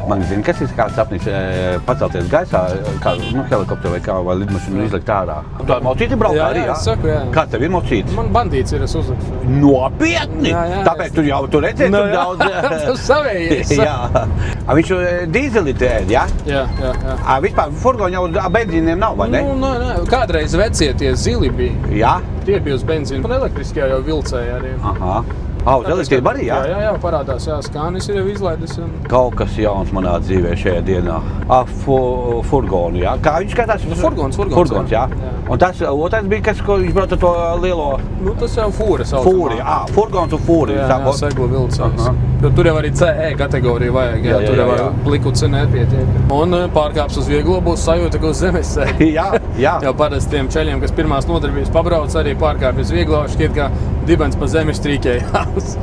Man zina, kas ir kāds sapnis pacelties gaisā, kā helikopteru vai kā, vai lidmašīnu izlikt ārā. Tā mocīti braukā arī, Jā, es saku, jā. Kā tev ir mocītis? Man bandīts ir, es uzlikšu. Nopietni? Jā. Tāpēc tu jau tur redzēji, tur daudz... Tas savējies. Jā. Viņš dīzeli tēd, jā? Jā. Vispār furgoni jau benzīniem nav, vai ne? Nē. Kādreiz vecie tie zili bija. Jā? Tie bija uz benzīnu. Un elektriskajā jau vilcēja arī. Aha. Uz elektrību arī, jā? Jā, parādās, jā, Skānis ir jau izlaidis. Kaut kas jauns manā dzīvē šajā dienā. Furgonu, jā? Kā viņš skatās? Furgons, jā. Un tas otrais bija, kas, ko viņš brauc ar to lielo... Nu, tas jau fūra saucamā. Fūri, furgons un fūri. Jā, seglu vilcējs. Tur jau arī CE kategorija vajag, jā. Tur jau plikuci nepietiek. Un pārkāps uz vieglo būs sajūta, ka uz zemes sēž. Jā. Jau parasti tiem ceļiem, kas pirmās nodarbības pabrauc, arī pārkāpj uz vieglo, šķiet, ka dibens pa zemi strīkējās.